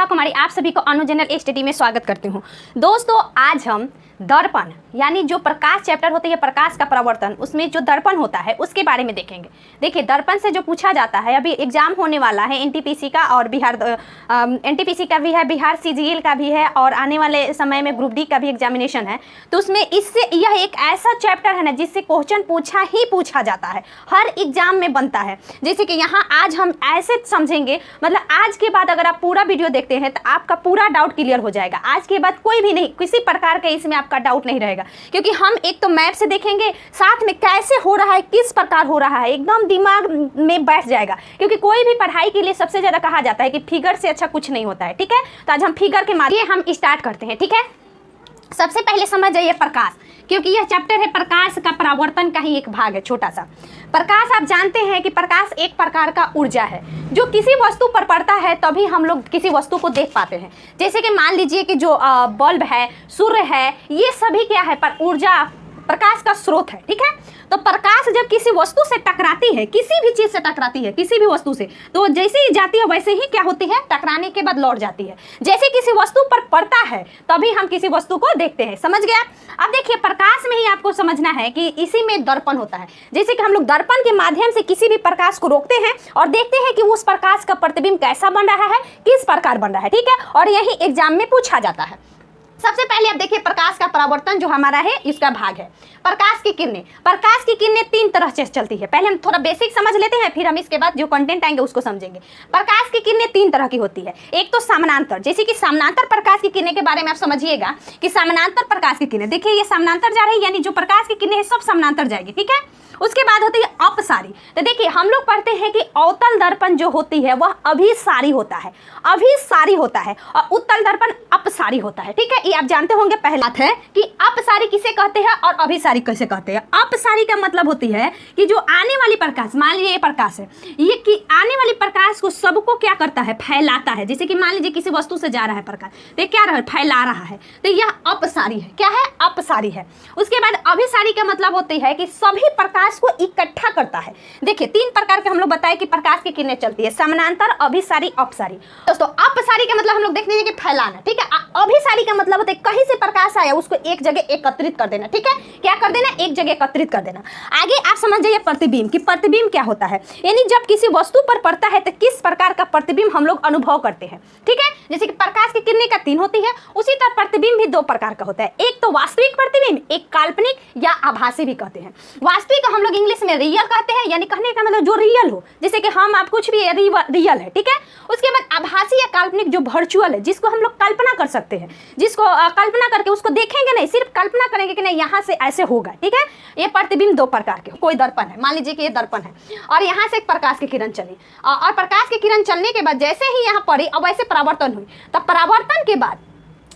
कुमारी आप सभी को अनु जनरल स्टडी में स्वागत करती हूँ। दोस्तों आज हम दर्पण यानी जो प्रकाश चैप्टर होती है प्रकाश का प्रवर्तन, उसमें जो दर्पण होता है उसके बारे में देखेंगे। देखिए दर्पण से जो पूछा जाता है, अभी एग्जाम होने वाला है एनटीपीसी का और एनटीपीसी का भी है, बिहार सीजीएल का भी है और आने वाले समय में ग्रुप डी का भी एग्जामिनेशन है। तो उसमें इससे यह एक ऐसा चैप्टर है ना जिससे क्वेश्चन पूछा जाता है, हर एग्जाम में बनता है। जैसे कि यहाँ आज हम ऐसे समझेंगे, मतलब आज के बाद अगर आप पूरा वीडियो देखते हैं तो आपका पूरा डाउट क्लियर हो जाएगा। आज के बाद कोई भी नहीं, किसी प्रकार का इसमें का डाउट नहीं रहेगा, क्योंकि हम एक तो मैप से देखेंगे, साथ में कैसे हो रहा है, किस प्रकार हो रहा है, एकदम दिमाग में बैठ जाएगा। क्योंकि कोई भी पढ़ाई के लिए सबसे ज्यादा कहा जाता है कि फिगर से अच्छा कुछ नहीं होता है। ठीक है, तो आज हम फिगर के माध्यम हम स्टार्ट करते हैं। ठीक है, सबसे पहले समझ जाइए प्रकाश, क्योंकि यह चैप्टर है प्रकाश का परावर्तन का ही एक भाग है छोटा सा। प्रकाश आप जानते हैं कि प्रकाश एक प्रकार का ऊर्जा है जो किसी वस्तु पर पड़ता है तभी हम लोग किसी वस्तु को देख पाते हैं। जैसे कि मान लीजिए कि जो बल्ब है, सूर्य है, ये सभी क्या है, पर ऊर्जा प्रकाश का स्रोत है। ठीक है, तो प्रकाश जब किसी वस्तु से टकराती है, किसी भी चीज से टकराती है, किसी भी वस्तु से, तो जैसे ही जाती है वैसे ही क्या होती है, टकराने के बाद लौट जाती है। जैसे किसी वस्तु पर पड़ता है तभी हम किसी वस्तु को देखते हैं। समझ गया? अब देखिए प्रकाश में ही आपको समझना है कि इसी में दर्पण होता है। जैसे कि हम लोग दर्पण के माध्यम से किसी भी प्रकाश को रोकते हैं और देखते हैं कि उस प्रकाश का प्रतिबिंब कैसा बन रहा है, किस प्रकार बन रहा है। ठीक है, और यही एग्जाम में पूछा जाता है। सबसे पहले आप देखिए प्रकाश का परावर्तन जो हमारा है इसका भाग है प्रकाश की किरणें। प्रकाश की किरणें तीन तरह से चलती है। पहले हम थोड़ा बेसिक समझ लेते हैं, फिर हम इसके बाद जो कंटेंट आएंगे उसको समझेंगे। प्रकाश की किरणें तीन तरह की होती है। एक तो समानांतर, जैसे कि समानांतर प्रकाश की किरणें के बारे में आप समझिएगा कि समानांतर प्रकाश की किरणें, देखिए ये समानांतर जा रही है, यानी जो प्रकाश की किरणें है सब समानांतर जाएगी। ठीक है, उसके बाद होती है अपसारी। तो देखिए हम लोग पढ़ते हैं कि अवतल दर्पण जो होती है वह अभिसारी होता है, अभिसारी होता है, और उत्तल दर्पण अपसारी होता है। ठीक है, ये आप जानते होंगे। पहला बात है कि अपसारी किसे कहते हैं और अभिसारी किसे कहते हैं। अपसारी का मतलब होती है कि जो आने वाली प्रकाश, मान लीजिए ये प्रकाश है, ये कि आने वाली प्रकाश को सबको क्या करता है, फैलाता है। जैसे कि मान लीजिए किसी वस्तु से जा रहा है प्रकाश, तो क्या रहा है, फैला रहा है, तो यह अपसारी है। क्या है, अपसारी है। उसके बाद अभिसारी का मतलब होती है कि सभी प्रकाश को इकट्ठा करता है। देखिए तीन प्रकार के हम लोग बताए कि प्रकाश की किरणें चलती है, समानांतर, अभिसारी, अपसारी। दोस्तों अपसारी का मतलब हम लोग देख लीजिए कि फैलाना। ठीक है, अभिसारी का मतलब होता है कहीं से प्रकाश आया उसको एक जगह एकत्रित कर देना। ठीक है, क्या कर देना, एक जगह एकत्रित कर देना। आगे आप समझ जाइए प्रतिबिंब, कि प्रतिबिंब क्या होता है, यानी जब किसी वस्तु पर पड़ता है तो किस प्रकार का प्रतिबिंब हम लोग अनुभव करते हैं। ठीक है, जैसे कि प्रकाश की किरणें का तीन होती है, उसी तरह प्रतिबिंब भी दो प्रकार का होता है। एक तो वास्तविक प्रतिबिंब, एक काल्पनिक या आभासी भी कहते हैं। वास्तविक हम लोग इंग्लिश में रियल कहते हैं, यानी कहने का मतलब जो रियल हो, जैसे कि हम आप कुछ भी रियल है। ठीक है, उसके बाद आभासी या काल्पनिक जो वर्चुअल है, जिसको हम लोग कल्पना कर सकते हैं, जिसको कल्पना करके उसको देखेंगे नहीं, सिर्फ कल्पना करेंगे कि नहीं यहाँ से ऐसे होगा। ठीक है, ये प्रतिबिंब दो प्रकार के। कोई दर्पण है, मान लीजिए कि ये दर्पण है और यहाँ से एक प्रकाश की किरण चली, और प्रकाश की किरण चलने के बाद जैसे ही यहाँ पड़ी और वैसे परावर्तन हुई, तब परावर्तन के बाद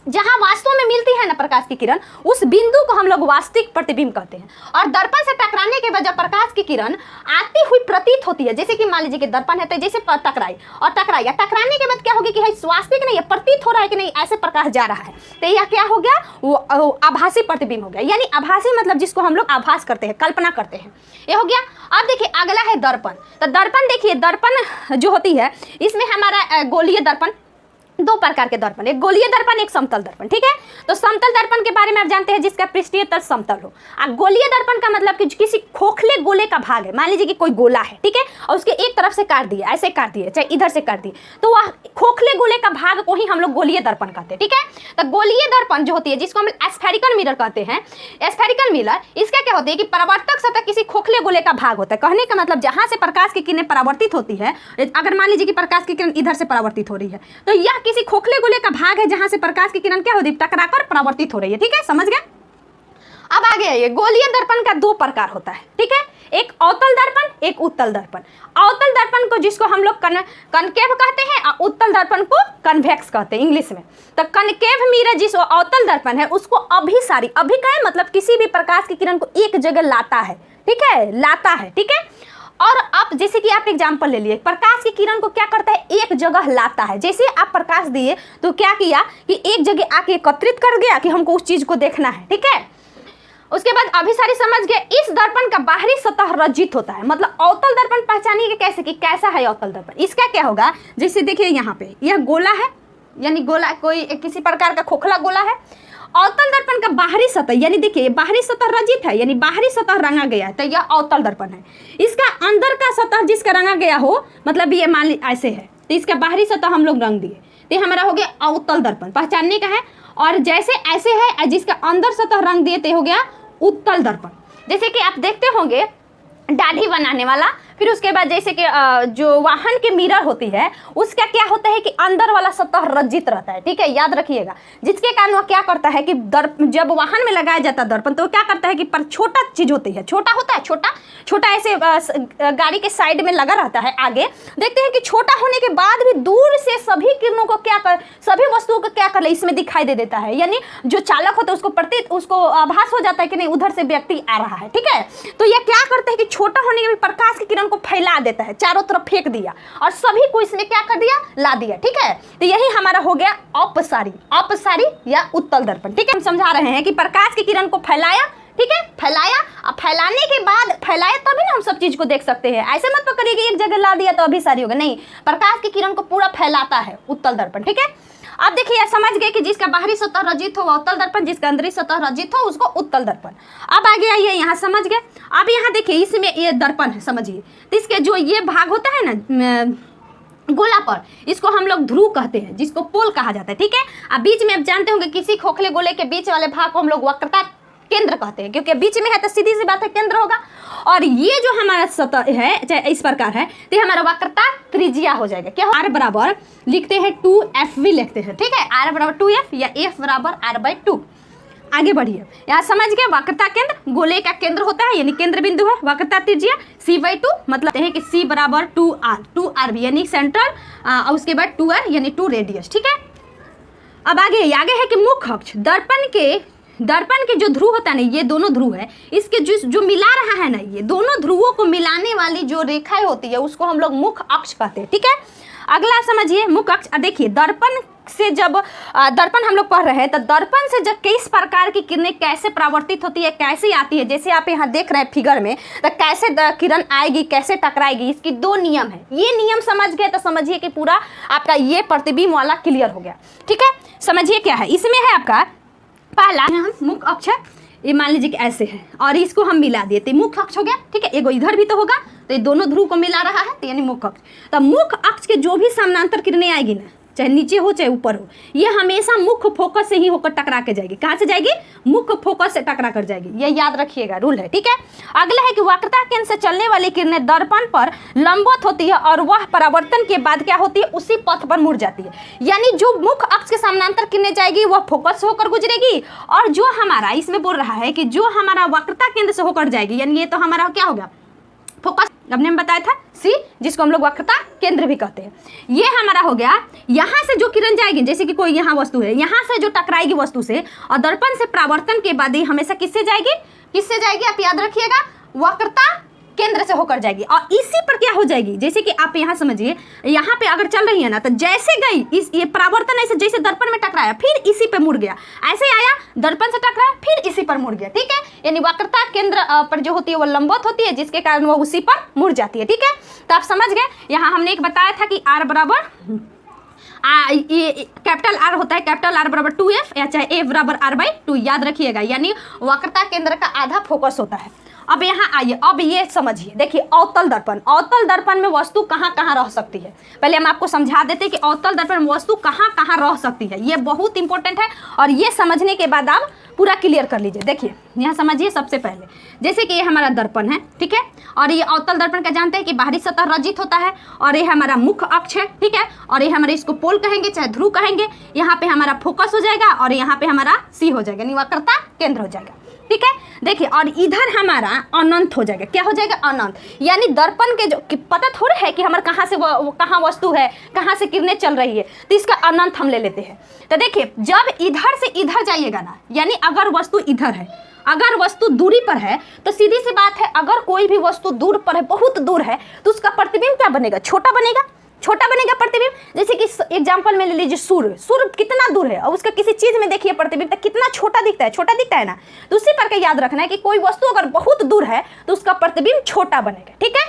जहां वास्तव में मिलती है ना प्रकाश की किरण, उस बिंदु को हम लोग वास्तविक प्रतिबिंब कहते हैं। और दर्पण से टकराने के बाद जब प्रकाश की किरण आती हुई प्रतीत होती है, जैसे कि मान लीजिए कि दर्पण है तो जैसे टकराई और टकराई, टकराने के बाद क्या होगी कि वास्तविक नहीं है, प्रतीत हो रहा है कि नहीं ऐसे प्रकाश जा रहा है, तो यह क्या हो गया, वो आभासी प्रतिबिंब हो गया। यानी आभासी मतलब जिसको हम लोग आभास करते हैं, कल्पना करते हैं, ये हो गया। अब देखिए अगला है दर्पण। तो दर्पण देखिए, दर्पण जो होती है इसमें हमारा गोलीय दर्पण, दो प्रकार के दर्पण, एक गोलीय दर्पण, एक समतल दर्पण। ठीक है, तो समतल दर्पण के बारे में आप जानते हैं जिसका पृष्ठीय तल समतल हो। गोलीय दर्पण का मतलब कि किसी खोखले गोले का भाग है, मान लीजिए कि कोई गोला है, ठीक है, और उसके एक तरफ से काट दिया, ऐसे काट दिए, चाहे इधर से काट दिए, तो वह खोखले गोले का भाग को ही हम लोग गोलीय दर्पण कहते हैं। ठीक है, तो गोलीय दर्पण जो होती है जिसको हम स्फेरिकल मिरर कहते हैं, स्फेरिकल मिरर, इसका क्या होता है कि परावर्तक सतह किसी खोखले गोले का भाग होता है। कहने का मतलब जहां से प्रकाश की किरणें परावर्तित होती है, अगर मान लीजिए कि प्रकाश की किरण इधर से परावर्तित हो रही है, तो यह किसी खोखले गोले का भाग है जहां से प्रकाश की किरण क्या होती है, टकराकर परावर्तित हो रही है। ठीक है, समझ गए? अब आगे आइए, गोलीय दर्पण का दो प्रकार होता है। ठीक है, एक अवतल दर्पण, एक उत्तल दर्पण। अवतल दर्पण को जिसको हम लोग कनकेव कहते हैं और उत्तल दर्पण को कन्वेक्स कहते हैं इंग्लिश में। तो कनकेव मिरर जिसको अवतल दर्पण है उसको अभिसारी, अभी का है मतलब किसी भी प्रकाश की किरण को एक जगह लाता है। ठीक है, लाता है। ठीक है, और अब जैसे कि आप एग्जाम्पल ले लिए, प्रकाश की किरण को क्या करता है, एक जगह लाता है। जैसे आप प्रकाश दिए तो क्या किया कि एक जगह आके एकत्रित कर गया कि हमको उस चीज को देखना है। ठीक है, उसके बाद अभिसारी समझ गए, इस दर्पण का बाहरी सतह रजित होता है। मतलब अवतल दर्पण पहचानिए कैसे कि कैसा है अवतल दर्पण। इसका क्या होगा, जैसे देखिए यहाँ पे यह गोला है, यानी गोला, कोई किसी प्रकार का खोखला गोला है। अवतल दर्पण का बाहरी सतह, यानी देखिए बाहरी सतह रंजित है, यानी बाहरी सतह रंगा गया है, तो यह अवतल दर्पण है। इसका अंदर का सतह जिसका रंगा गया हो, मतलब ये मान ली ऐसे है, तो इसका बाहरी सतह हम लोग रंग दिए, तो हमारा हो गया अवतल दर्पण, पहचानने का है। और जैसे ऐसे है, जिसका अंदर सतह रंग दिए, तो हो गया उत्तल दर्पण। जैसे कि आप देखते होंगे दाढ़ी बनाने वाला, फिर उसके बाद जैसे कि जो वाहन के मिरर होती है उसका क्या होता है कि अंदर वाला सतह रंजित रहता है, ठीक है, याद रखिएगा। जिसके कारण वह क्या करता है कि जब वाहन में लगाया जाता है दर्पण, तो क्या करता है कि पर छोटा चीज होती है, छोटा होता है, छोटा ऐसे गाड़ी के साइड में लगा रहता है आगे, देखते हैं कि छोटा होने के बाद भी दूर से सभी किरणों को सभी वस्तुओं को क्या कर ले, इसमें दिखाई दे देता है। यानी जो चालक होता है उसको आभास हो जाता है कि नहीं उधर से व्यक्ति आ रहा है, ठीक है। तो यह क्या करता है कि छोटा होने के भी प्रकाश की किरण को फैला देता है, चारों तरफ फेंक दिया और सभी को इसमें क्या कर दिया, ला दिया, ठीक है। तो यही हमारा हो गया अपसारी या उत्तल दर्पण, ठीक है। हम समझा रहे हैं कि प्रकाश की किरण को फैलाया, ठीक है, फैलाया, अब फैलाने के बाद फैलाया तभी ना हम सब चीज को देख सकते हैं। ऐसे मत पकड़िए कि एक जगह ला दिया तो अभिसारी होगा, नहीं, प्रकाश की किरण को पूरा फैलाता है उत्तल दर्पण, ठीक है। अब देखिए समझ गए कि जिसका बाहरी सतह रंजित हो वह उत्तल दर्पण, जिसका अंदरी सतह रंजित हो उसको उत्तल दर्पण। अब आगे आइए, यहाँ समझ गए। अब यहाँ देखिए इसमें ये दर्पण है, समझिए, तो इसके जो ये भाग होता है ना गोला पर, इसको हम लोग ध्रुव कहते हैं, जिसको पोल कहा जाता है, ठीक है। अब बीच में आप जानते होंगे किसी खोखले गोले के बीच वाले भाग को हम लोग वक्रता केंद्र कहते हैं, क्योंकि बीच में है तो सीधी सी बात है केंद्र होगा। और ये जो हमारा सतह है चाहे इस प्रकार है, तो हमारा वक्रता त्रिज्या हो जाएगा, क्या r बराबर लिखते हैं 2f भी लिखते हैं, ठीक है, r बराबर 2f या f बराबर r/2। आगे बढ़िए, यहाँ समझ गए वक्रता केंद्र गोले का केंद्र होता है, यानी केंद्र बिंदु है, वक्रता त्रिज्या c/2, मतलब है कि c बराबर 2r भी यानी सेंट्रल, और उसके बाद 2r यानी 2 रेडियस, ठीक है। अब आगे है कि मुख्य अक्ष, दर्पण के जो ध्रुव होता है ना, ये दोनों ध्रुव है, इसके जो मिला रहा है ना, ये दोनों ध्रुवों को मिलाने वाली जो रेखाएं होती है उसको हम लोग मुख्य अक्ष कहते हैं, ठीक है। अगला समझिए मुख्य अक्ष। देखिए दर्पण से जब दर्पण हम लोग पढ़ रहे हैं, तो दर्पण से जब किस प्रकार की किरणें कैसे परावर्तित होती है, कैसे आती है, जैसे आप यहाँ देख रहे हैं फिगर में, तो कैसे किरण आएगी, कैसे टकराएगी, इसकी 2 नियम है। ये नियम समझ गए तो समझिए कि पूरा आपका ये प्रतिबिंब वाला क्लियर हो गया, ठीक है। समझिए क्या है इसमें, है आपका पहला हम मुख्य अक्ष है, ये मान लीजिए कि ऐसे है और इसको हम मिला दिए तो मुख्य अक्ष हो गया, ठीक है। एगो इधर भी तो होगा, तो ये दोनों ध्रुव को मिला रहा है, तो यानी मुख्य अक्ष। तो मुख्य अक्ष के जो भी समानांतर किरणें आएगी ना, चाहे नीचे हो चाहे ऊपर हो, ये हमेशा मुख्य फोकस से ही होकर टकरा के जाएगी। कहाँ से जाएगी, मुख्य फोकस से टकरा कर जाएगी, ये याद रखिएगा, रूल है, ठीक है। अगला है कि वक्रता केंद्र से चलने वाली किरणें दर्पण पर लंबवत होती है और वह परावर्तन के बाद क्या होती है, उसी पथ पर मुड़ जाती है। यानी जो मुख्य अक्ष के समानांतर किरणें जाएगी वह फोकस होकर गुजरेगी, और जो हमारा इसमें बोल रहा है कि जो हमारा वक्रता केंद्र से होकर जाएगी, यानी ये तो हमारा क्या होगा फोकस, हमने बताया था सी, जिसको हम लोग वक्रता केंद्र भी कहते हैं। ये हमारा हो गया, यहाँ से जो किरण जाएगी, जैसे कि कोई यहाँ वस्तु है, यहाँ से जो टकराएगी वस्तु से और दर्पण से परावर्तन के बाद ही हमेशा किससे जाएगी, आप याद रखिएगा, वक्रता केंद्र से होकर जाएगी। और इसी पर क्या हो जाएगी, जैसे कि आप यहाँ समझिए, यहाँ पे अगर चल रही है ना, तो जैसे गई ये परावर्तन ऐसे जैसे दर्पण में टकराया फिर इसी पे मुड़ गया, ऐसे आया दर्पण से टकराया फिर इसी पर मुड़ गया, ठीक है। यानी वक्रता केंद्र पर जो होती है वो लंबवत होती है, जिसके कारण वो उसी पर मुड़ जाती है, ठीक है। तो आप समझ गए, यहाँ हमने एक बताया था कि r बराबर ये कैपिटल R होता है, कैपिटल R बराबर 2f या चाहे f बराबर r/2, याद रखिएगा, यानी वक्रता केंद्र का आधा फोकस होता है। अब यहाँ आइए, अब ये समझिए, देखिए अवतल दर्पण में वस्तु कहाँ कहाँ रह सकती है। पहले हम आपको समझा देते हैं कि अवतल दर्पण में वस्तु कहाँ कहाँ रह सकती है, ये बहुत इंपॉर्टेंट है, और ये समझने के बाद आप पूरा क्लियर कर लीजिए। देखिए यहाँ समझिए, सबसे पहले जैसे कि ये हमारा दर्पण है, ठीक है, और ये अवतल दर्पण का जानते हैं कि बाहरी सतह रंजित होता है, और ये हमारा मुख्य अक्ष है, ठीक है, और ये हमारे इसको पोल कहेंगे चाहे ध्रुव कहेंगे। यहाँ पे हमारा फोकस हो जाएगा और यहाँ पे हमारा सी हो जाएगा, यानी वक्रता केंद्र हो जाएगा, ठीक है। देखिए और इधर हमारा अनंत हो जाएगा, क्या हो जाएगा, अनंत, यानी दर्पण के जो पता थोड़ा है कि हमारे कहाँ से कहाँ वस्तु है, कहाँ से किरणें चल रही है, तो इसका अनंत हम ले लेते हैं। तो देखिए जब इधर से इधर जाइएगा ना, यानी अगर वस्तु इधर है, अगर वस्तु दूरी पर है, तो सीधी सी बात है, अगर कोई भी वस्तु दूर पर है, बहुत दूर है, तो उसका प्रतिबिंब क्या बनेगा, छोटा बनेगा प्रतिबिंब। जैसे कि एग्जांपल में ले लीजिए सूर्य कितना दूर है और उसका किसी चीज में देखिए प्रतिबिंब तो कितना छोटा दिखता है ना। तो उसी पर याद रखना है कि कोई वस्तु अगर बहुत दूर है तो उसका प्रतिबिंब छोटा बनेगा, ठीक है।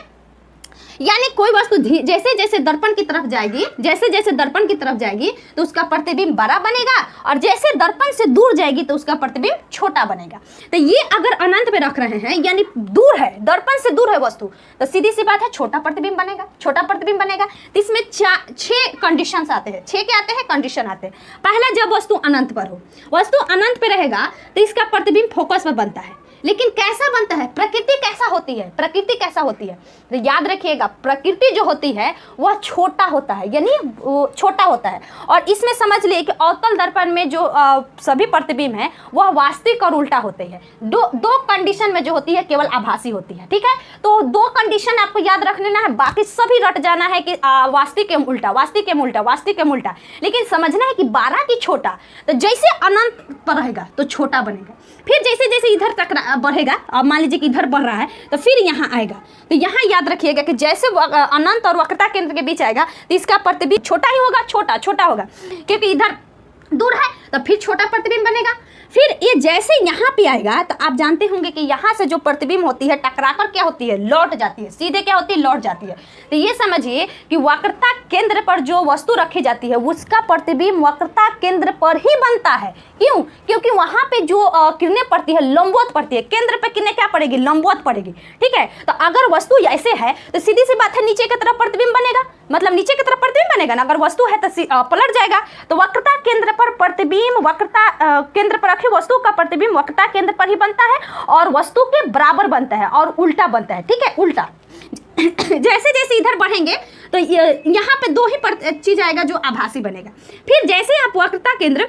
यानी कोई वस्तु जैसे जैसे दर्पण की तरफ जाएगी, जैसे जैसे दर्पण की तरफ जाएगी तो उसका प्रतिबिंब बड़ा बनेगा, और जैसे दर्पण से दूर जाएगी तो उसका प्रतिबिंब छोटा बनेगा। तो ये अगर अनंत पे रख रहे हैं यानी दूर है, दर्पण से दूर है वस्तु, तो सीधी सी बात है छोटा प्रतिबिंब बनेगा, छोटा प्रतिबिंब बनेगा। तो इसमें 6 कंडीशंस आते हैं, 6 क्या आते हैं, कंडीशन आते हैं। पहला, जब वस्तु अनंत पर हो, वस्तु अनंत पे रहेगा तो इसका प्रतिबिंब फोकस पर बनता है। लेकिन कैसा बनता है, प्रकृति कैसा होती है, प्रकृति कैसा होती है, तो याद रखिएगा प्रकृति जो होती है वह छोटा होता है, यानी छोटा होता है। और इसमें समझ लिए कि अवतल दर्पण में जो सभी प्रतिबिंब है वह वास्तविक और उल्टा होते हैं। दो कंडीशन में जो होती है केवल आभासी होती है, ठीक है। तो 2 कंडीशन आपको याद रख लेना है, बाकी सभी रट जाना है कि वास्तविक एवं उल्टा, वास्तविक एवं उल्टा, वास्तविक एवं उल्टा। लेकिन समझना है कि 12 की छोटा, तो जैसे अनंत पर रहेगा तो छोटा बनेगा, फिर जैसे जैसे इधर तक बढ़ेगा, अब मान लीजिए कि इधर बढ़ रहा है तो फिर यहाँ आएगा, तो यहाँ याद रखिएगा कि जैसे अनंत और वक्रता केंद्र के बीच आएगा तो इसका प्रतिबिंब छोटा ही होगा, छोटा होगा, क्योंकि इधर दूर है तो फिर छोटा प्रतिबिंब बनेगा। फिर ये जैसे यहाँ पे आएगा तो आप जानते होंगे कि यहाँ से जो प्रतिबिंब होती है टकराकर क्या होती है, लौट जाती है, सीधे क्या होती है, लौट जाती है। तो ये समझिए कि वक्रता केंद्र पर जो वस्तु रखी जाती है उसका प्रतिबिंब वक्रता केंद्र पर ही बनता है। क्यों? क्योंकि वहाँ पे जो किरणें पड़ती है लंबवत पड़ती है, केंद्र पे किरणें क्या पड़ेगी, लंबवत पड़ेगी, ठीक है। तो अगर वस्तु ऐसे है तो सीधी सी बात है नीचे की तरफ प्रतिबिंब बनेगा, मतलब नीचे की तरफ प्रतिबिंब बनेगा ना। अगर वस्तु है तो पलट जाएगा, तो वक्रता केंद्र पर प्रतिबिंब, वक्रता केंद्र पर रखी वस्तु का प्रतिबिंब वक्रता केंद्र पर ही बनता है और वस्तु के बराबर बनता है और उल्टा बनता है, ठीक है, उल्टा। जैसे जैसे इधर बढ़ेंगे तो यहाँ पे 2 ही चीज आएगा जो आभासी बनेगा। फिर जैसे आप वक्रता केंद्र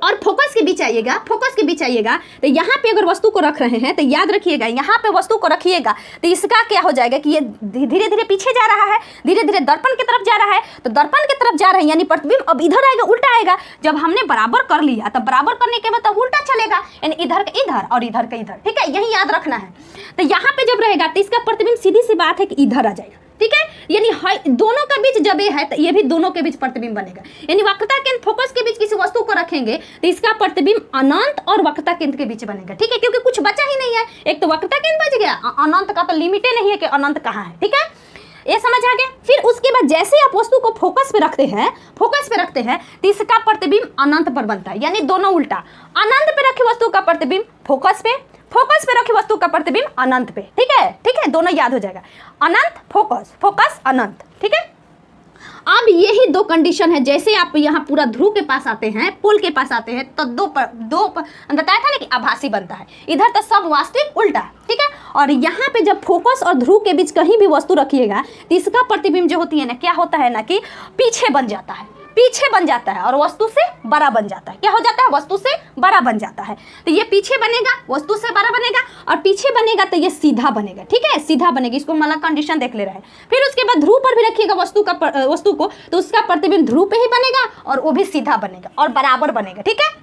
और फोकस के बीच आइएगा, फोकस के बीच आइएगा तो यहाँ पे अगर वस्तु को रख रहे हैं तो याद रखिएगा यहाँ पे वस्तु को रखिएगा तो इसका क्या हो जाएगा कि ये धीरे धीरे पीछे जा रहा है, धीरे धीरे दर्पण की तरफ जा रहा है। तो दर्पण की तरफ जा रहे हैं यानी प्रतिबिंब अब इधर आएगा, उल्टा आएगा। जब हमने बराबर कर लिया तब बराबर करने के बाद तब उल्टा चलेगा, यानी इधर का इधर और इधर का इधर, ठीक है, यही याद रखना है। तो यहाँ पे जब रहेगा तो इसका प्रतिबिंब सीधी सी बात है कि इधर आ जाएगा, ठीक है, यानी दोनों के बीच जब ये है तो ये भी दोनों के बीच प्रतिबिंब बनेगा। यानी वक्रता केंद्र फोकस के बीच किसी वस्तु को रखेंगे तो इसका प्रतिबिंब अनंत और वक्रता केंद्र के बीच बनेगा, ठीक है, क्योंकि कुछ बचा ही नहीं है। एक तो वक्रता केंद्र बच गया, अनंत का तो लिमिट ही नहीं है कि अनंत कहाँ है, ठीक है, ये समझ आ गया। फिर उसके बाद जैसे आप वस्तु को फोकस पे रखते हैं, फोकस पे रखते हैं तो इसका प्रतिबिंब अनंत पर बनता है, यानी दोनों उल्टा। अनंत पे रखी वस्तु का प्रतिबिंब फोकस पे, फोकस पे रखी वस्तु का प्रतिबिंब अनंत पे, ठीक है, दोनों याद हो जाएगा, अनंत फोकस, फोकस अनंत, ठीक है। अब यही 2 कंडीशन है। जैसे आप यहाँ पूरा ध्रुव के पास आते हैं, पोल के पास आते हैं तो दो बताया था ना कि आभासी बनता है, इधर तो सब वास्तविक उल्टा, ठीक है। और यहाँ पे जब फोकस और ध्रुव के बीच कहीं भी वस्तु रखिएगा तो इसका प्रतिबिंब जो होती है ना, क्या होता है ना कि पीछे बन जाता है, पीछे बन जाता है और वस्तु से बड़ा बन जाता है। क्या हो जाता है, वस्तु से बड़ा बन जाता है। तो ये पीछे बनेगा, वस्तु से बड़ा बनेगा, और पीछे बनेगा तो ये सीधा बनेगा, ठीक है, सीधा बनेगा। इसको मतलब कंडीशन देख ले रहे हैं। फिर उसके बाद ध्रुव पर भी रखिएगा वस्तु को तो उसका प्रतिबिंब ध्रुव पे ही बनेगा और वो भी सीधा बनेगा और बराबर बनेगा, ठीक है।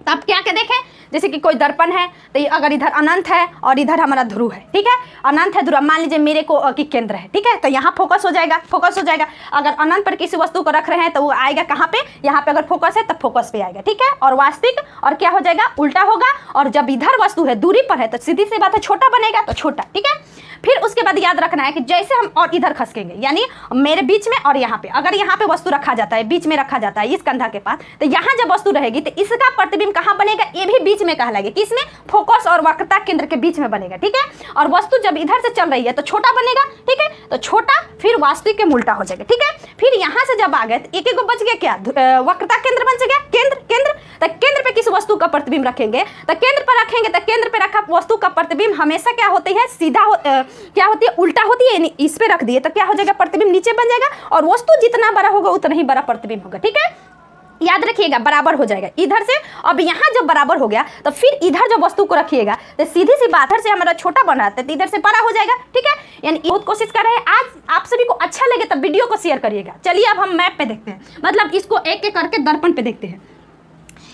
तो आप क्या क्या देखें, जैसे कि कोई दर्पण है तो अगर इधर अनंत है और इधर हमारा ध्रुव है, ठीक है, अनंत है ध्रुव, मान लीजिए मेरे को की केंद्र है, ठीक है, तो यहाँ फोकस हो जाएगा, फोकस हो जाएगा। अगर अनंत पर किसी वस्तु को रख रहे हैं तो वो आएगा कहाँ पे, यहाँ पे अगर फोकस है तब फोकस पे आएगा, ठीक है, और वास्तविक और क्या हो जाएगा, उल्टा होगा। और जब इधर वस्तु है दूरी पर है तो सीधी सी बात है छोटा बनेगा, तो छोटा, ठीक है। फिर उसके बाद याद रखना है कि जैसे हम और इधर खसकेंगे, यानी मेरे बीच में और यहाँ पे, अगर यहाँ पे वस्तु रखा जाता है, बीच में रखा जाता है इस कंधा के पास, तो यहाँ जब वस्तु रहेगी तो इसका प्रतिबिंब कहाँ बनेगा, ये भी बीच में कहलाएगा, किसमें, फोकस और वक्रता केंद्र के बीच में बनेगा, ठीक है। और वस्तु जब इधर से चल रही है तो छोटा बनेगा, ठीक है, तो छोटा फिर वास्तविक के उल्टा हो जाएगा, ठीक है। फिर यहाँ से जब आ गए तो एक बच गया क्या, वक्रता केंद्र बन गया, केंद्र तो केंद्र पे किस वस्तु का प्रतिबिंब रखेंगे, तो केंद्र पर रखेंगे तो केंद्र पे रखा वस्तु का प्रतिबिंब हमेशा क्या होती है, सीधा क्या होती है, उल्टा होती है। इस पे रख दिए तो क्या हो जाएगा, प्रतिबिंब नीचे बन जाएगा और वस्तु जितना बड़ा होगा उतना ही बड़ा प्रतिबिंब होगा, ठीक है, याद रखिएगा, बराबर हो जाएगा इधर से। अब यहाँ जब बराबर हो गया तो फिर इधर जब वस्तु को रखिएगा तो सीधी सी बात, इधर से हमारा छोटा बन रहा है तो इधर से बड़ा हो जाएगा, ठीक है। यानी बहुत कोशिश कर रहे हैं। आज आप सभी को अच्छा लगे तो वीडियो को शेयर करिएगा। चलिए अब हम मैप पे देखते हैं, मतलब इसको एक एक करके दर्पण पे देखते हैं।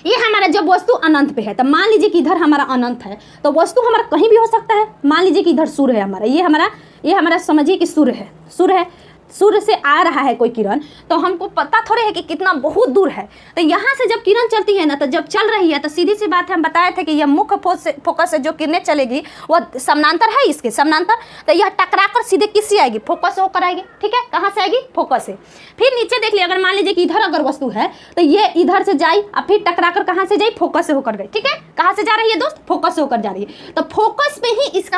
ये हमारा जब वस्तु अनंत पे है तो मान लीजिए कि इधर हमारा अनंत है तो वस्तु हमारा कहीं भी हो सकता है। मान लीजिए कि इधर सूर्य है हमारा, ये हमारा समझिए कि सूर्य है, सूर्य से आ रहा है कोई किरण, तो हमको पता थोड़े है कि कितना बहुत दूर है। तो यहाँ से जब किरण चलती है ना, तो जब चल रही है तो सीधी सी बात है, हम बताए थे कि यह मुख्य फोकस से जो किरणें चलेगी वह समानांतर है इसके, समानांतर। तो यह टकरा कर सीधे किससे आएगी? फोकस से होकर आएगी। ठीक है, कहाँ से आएगी? फोकस से। फिर नीचे देख लिया, अगर मान लीजिए कि इधर अगर वस्तु है तो ये इधर से जाई और फिर टकरा कर कहाँ से जाई? फोकस से होकर गई। ठीक है, कहाँ से जा रही है दोस्त? फोकस से होकर जा रही है। तो फोकस में ही इसका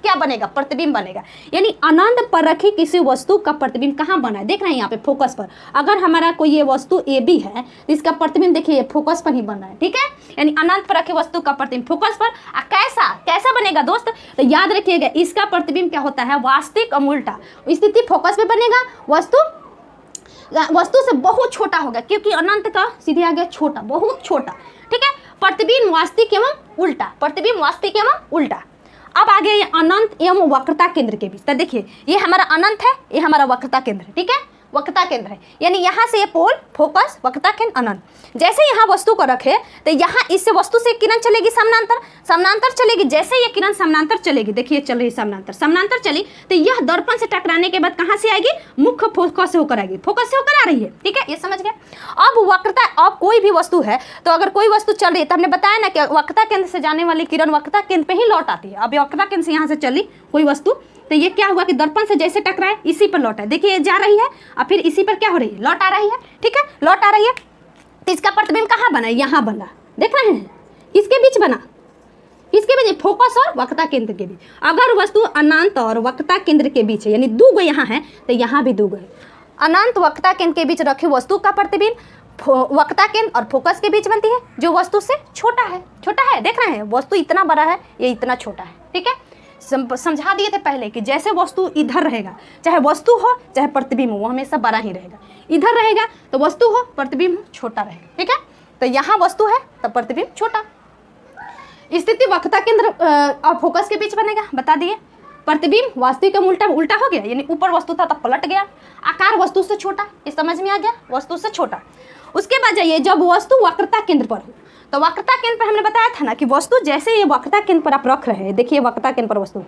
क्या बनेगा? प्रतिबिंब बनेगा। यानी अनंत पर रखी किसी वस्तु का प्रतिबिंब कहाँ बना है? देख रहे हैं यहाँ पे फोकस पर। अगर हमारा कोई ये वस्तु ए बी है तो इसका प्रतिबिंब देखिए फोकस पर ही बन रहा है। ठीक है, यानी अनंत पर रखे वस्तु का प्रतिबिंब फोकस पर। कैसा कैसा बनेगा दोस्त? तो याद रखिएगा, इसका प्रतिबिंब क्या होता है? वास्तविक उल्टा स्थिति फोकस पे बनेगा, वस्तु से बहुत छोटा होगा, क्योंकि अनंत का सीधे आ गया छोटा, बहुत छोटा। ठीक है, प्रतिबिंब वास्तविक एवं उल्टा, प्रतिबिंब वास्तविक एवं उल्टा। अब आ गया अनंत एवं वक्रता केंद्र के बीच। तो देखिए, ये हमारा अनंत है, ये हमारा वक्रता केंद्र है। ठीक है, वक्रता केंद्र है, यानी यहाँ से ये पोल फोकस, वक्रता केंद्र, अनंत। जैसे यहाँ वस्तु को रखे तो यहाँ इससे वस्तु से किरण चलेगी समानांतर, समानांतर चलेगी। जैसे ये किरण समानांतर चलेगी, देखिए चल रही समानांतर, समानांतर चली तो यह दर्पण से टकराने के बाद कहाँ से आएगी? मुख्य फोकस से होकर आएगी, फोकस से होकर आ रही है। ठीक है, ये समझ गए। अब वक्रता, अब कोई भी वस्तु है तो अगर कोई वस्तु चल रही है तो हमने बताया ना कि वक्रता केंद्र से जाने वाली किरण वक्रता केंद्र पे ही लौट आती है। अब वक्रता केंद्र से यहाँ से चली कोई वस्तु तो ये क्या हुआ कि दर्पण से जैसे टकराए इसी पर लौटा है। देखिए ये जा रही है और फिर इसी पर क्या हो रही है? लौट आ रही है। ठीक है, लौट आ रही है। तो इसका प्रतिबिंब कहाँ बना? यहाँ बना, देख रहे हैं, किसके बीच बना? किसके बीच? फोकस और वक्रता केंद्र के बीच। अगर वस्तु अनंत और वक्रता केंद्र के बीच है, यानी दो गो यहाँ है तो यहाँ भी दो गो है। अनंत वक्रता केंद्र के बीच रखी वस्तु का प्रतिबिंब वक्रता केंद्र और फोकस के बीच बनती है, जो वस्तु से छोटा है। छोटा है, देख रहे हैं, वस्तु इतना बड़ा है, ये इतना छोटा है। ठीक है, समझा दिए थे पहले कि जैसे वस्तु इधर रहेगा, चाहे वस्तु हो चाहे प्रतिबिंब हो, वो हमेशा बड़ा ही रहेगा। इधर रहेगा तो वस्तु हो, प्रतिबिंब हो, छोटा रहेगा। ठीक है, तो यहाँ वस्तु है तो प्रतिबिंब छोटा। स्थिति वक्रता केंद्र और फोकस के बीच बनेगा, बता दिए। प्रतिबिंब वास्तविक उल्टा, उल्टा हो गया, यानी ऊपर वस्तु था तब पलट गया। आकार वस्तु से छोटा, ये समझ में आ गया, वस्तु से छोटा। उसके बाद जाइए, जब वस्तु वक्रता केंद्र पर हो, तो वक्रता केंद्र पर हमने बताया था ना कि वस्तु जैसे ये वक्रता केंद्र पर आप रख रहे हैं, देखिए वक्रता केंद्र पर वस्तु।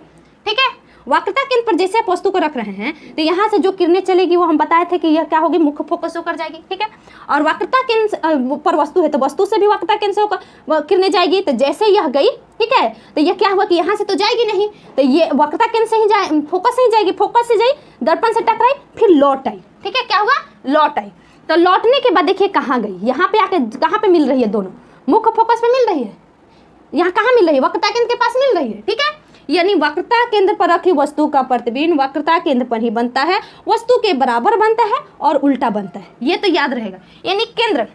ठीक है, वक्रता केंद्र पर जैसे आप वस्तु को रख रहे हैं तो यहाँ से जो किरणें चलेगी वो हम बताए थे कि यह क्या होगी? मुख्य फोकस होकर जाएगी। ठीक है, और वक्रता केंद्र पर वस्तु है तो वस्तु से भी वक्रता केंद्र से होकर किरणें जाएगी। तो जैसे यह गई, ठीक है, तो यह क्या हुआ कि यहाँ से तो जाएगी नहीं, तो ये वक्रता केंद्र से ही जाए, फोकस से ही जाएगी, फोकस से जाई, दर्पण से टकराई, फिर लौट आई। ठीक है, क्या हुआ? लौट आई। तो लौटने के बाद देखिए कहाँ गई? यहाँ पे आके कहाँ पे मिल रही है? दोनों मुख्य फोकस पे मिल रही है। यहाँ कहाँ मिल रही है? वक्रता केंद्र के पास मिल रही है। ठीक है, यानी वक्रता केंद्र पर रखी वस्तु का प्रतिबिंब वक्रता केंद्र पर ही बनता है, वस्तु के बराबर बनता है और उल्टा बनता है। ये तो याद रहेगा। यानी केंद्र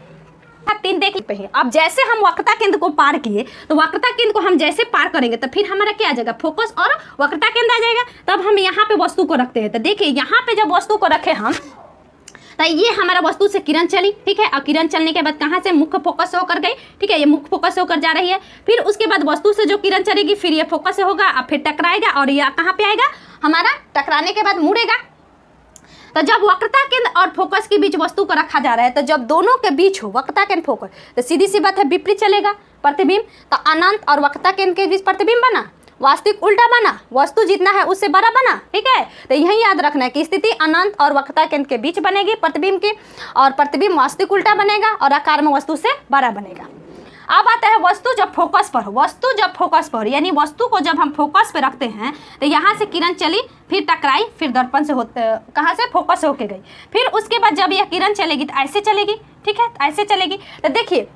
3 देख लेते हैं। अब जैसे हम वक्रता केंद्र को पार किए तो वक्रता केंद्र को हम जैसे पार करेंगे तो फिर हमारा क्या आ जाएगा? फोकस और वक्रता केंद्र आ जाएगा। तब हम यहाँ पे वस्तु को रखते हैं। तो देखिए यहाँ पे जब वस्तु को रखे हम, तो ये हमारा वस्तु से किरण चली। ठीक है, और किरण चलने के बाद कहाँ से? मुख्य फोकस से होकर गई। ठीक है, ये मुख्य फोकस से होकर जा रही है। फिर उसके बाद वस्तु से जो किरण चलेगी फिर ये फोकस से होगा और फिर टकराएगा और ये कहाँ पे आएगा? हमारा टकराने के बाद मुड़ेगा। तो जब वक्रता केंद्र और फोकस के बीच वस्तु को रखा जा रहा है, तो जब दोनों के बीच हो वक्रता केंद्र फोकस, तो सीधी सी बात है विपरीत चलेगा प्रतिबिंब। तो अनंत और वक्रता केंद्र के बीच प्रतिबिंब बना, वास्तविक उल्टा बना, वस्तु जितना है उससे बड़ा बना। ठीक है, तो यही याद रखना है कि स्थिति अनंत और वक्रता केंद्र के बीच बनेगी प्रतिबिंब की, और प्रतिबिंब वास्तविक उल्टा बनेगा और आकार में वस्तु से बड़ा बनेगा। अब आता है वस्तु जब फोकस पर हो। वस्तु जब फोकस पर, यानी वस्तु को जब हम फोकस पे रखते हैं तो यहाँ से किरण चली, फिर टकराई, फिर दर्पण से होते कहाँ से? फोकस से होके गई। फिर उसके बाद जब यह किरण चलेगी तो ऐसे चलेगी। ठीक है, ऐसे चलेगी। तो देखिए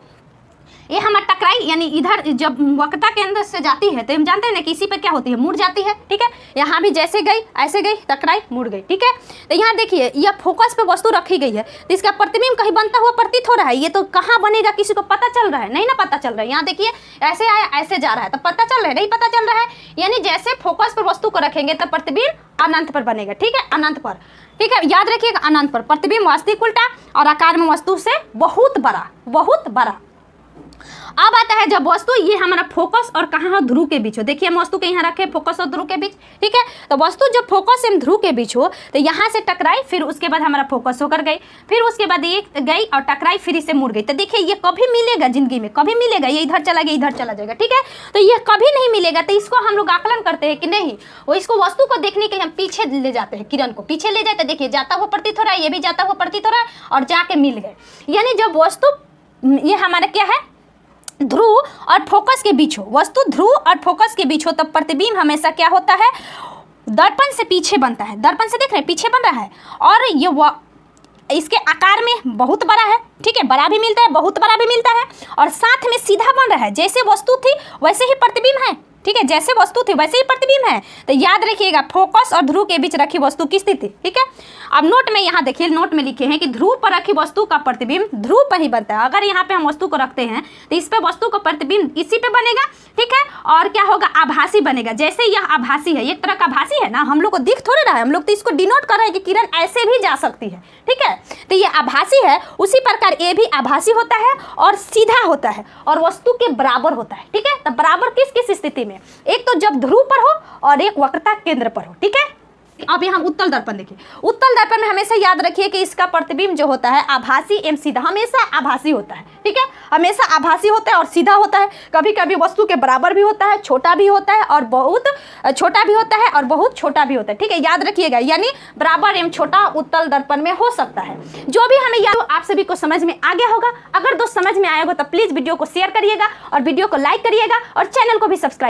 ये हमारा टकराई, यानी इधर जब वक्रता केंद्र से जाती है तो हम जानते हैं ना कि इसी पे क्या होती है? मुड़ जाती है। ठीक है, यहाँ भी जैसे गई ऐसे गई, टकराई, मुड़ गई। ठीक है, तो यहाँ देखिए यह फोकस पे वस्तु रखी गई है तो इसका प्रतिबिंब कहीं बनता हुआ प्रतीत हो रहा है। ये तो कहाँ बनेगा किसी को पता चल रहा है? नहीं ना पता चल रहा है। यहाँ देखिए ऐसे आया ऐसे जा रहा है तो पता चल रहा है? नहीं पता चल रहा है। यानी जैसे फोकस पर वस्तु को रखेंगे तो प्रतिबिंब अनंत पर बनेगा। ठीक है, अनंत पर। ठीक है, याद रखिएगा, अनंत पर प्रतिबिंब वास्तविक उल्टा और आकार में वस्तु से बहुत बड़ा, बहुत बड़ा। अब आता है जब वस्तु, ये हमारा फोकस और कहाँ हो, ध्रुव के बीच हो। देखिए हम वस्तु के यहाँ रखे फोकस और ध्रुव के बीच, ठीक है। तो वस्तु जब फोकस एवं ध्रुव के बीच हो तो यहाँ से टकराई, फिर उसके बाद हमारा फोकस होकर गई, फिर उसके बाद ये गई और टकराई, फिर इसे मुड़ गई। तो देखिए ये कभी मिलेगा जिंदगी में, कभी मिलेगा, ये इधर चला गया इधर चला जाएगा, ठीक है। तो ये कभी नहीं मिलेगा। तो इसको हम लोग आकलन करते हैं कि नहीं, वो इसको वस्तु को देखने के लिए हम पीछे ले जाते हैं, किरण को पीछे ले जाते हैं। देखिए जाता हुआ प्रतीत हो रहा है, ये भी जाता हुआ प्रतीत हो रहा है और जाके मिल गए। यानी जब वस्तु, ये हमारा क्या है, ध्रुव और फोकस के बीच हो, वस्तु ध्रुव और फोकस के बीच हो, तब प्रतिबिंब हमेशा क्या होता है, दर्पण से पीछे बनता है। दर्पण से देख रहे हैं पीछे बन रहा है, और ये इसके आकार में बहुत बड़ा है, ठीक है, बड़ा भी मिलता है, बहुत बड़ा भी मिलता है, और साथ में सीधा बन रहा है। जैसे वस्तु थी वैसे ही प्रतिबिंब है, ठीक है, जैसे वस्तु थी वैसे ही प्रतिबिंब है। तो याद रखिएगा, फोकस और ध्रुव के बीच रखी वस्तु की स्थिति, ठीक है। अब नोट में यहाँ देखिए, नोट में लिखे हैं कि ध्रुव पर रखी वस्तु का प्रतिबिंब ध्रुव पर ही बनता है। अगर यहाँ पे हम वस्तु को रखते हैं तो इस पे वस्तु का प्रतिबिंब इसी पे बनेगा, ठीक है, और क्या होगा, आभासी बनेगा। जैसे यह आभासी है, एक तरह का आभासी है ना, हम लोग को दिख थोड़े रहा है, हम लोग तो इसको डिनोट कर रहे हैं कि किरण ऐसे भी जा सकती है, ठीक है। तो ये आभासी है, उसी प्रकार ये भी आभासी होता है और सीधा होता है और वस्तु के बराबर होता है, ठीक है। तो बराबर किस किस स्थिति में, एक तो जब ध्रुव पर हो और एक वक्रता केंद्र पर हो, ठीक है। अब यहाँ उत्तल दर्पण देखिए, उत्तल दर्पण में हमेशा याद रखिए कि इसका प्रतिबिंब जो होता है आभासी एवं सीधा, हमेशा आभासी होता है, ठीक है, हमेशा आभासी होता है और सीधा होता है। कभी कभी वस्तु के बराबर भी होता है, छोटा भी होता है और बहुत छोटा भी होता है और बहुत छोटा भी होता है, ठीक है, याद रखिएगा। यानी बराबर एवं छोटा उत्तल दर्पण में हो सकता है। जो भी हमें याद, आप सभी को समझ में आ गया होगा। अगर दोस्त समझ में आया होगा तो प्लीज़ वीडियो को शेयर करिएगा और वीडियो को लाइक करिएगा और चैनल को भी सब्सक्राइब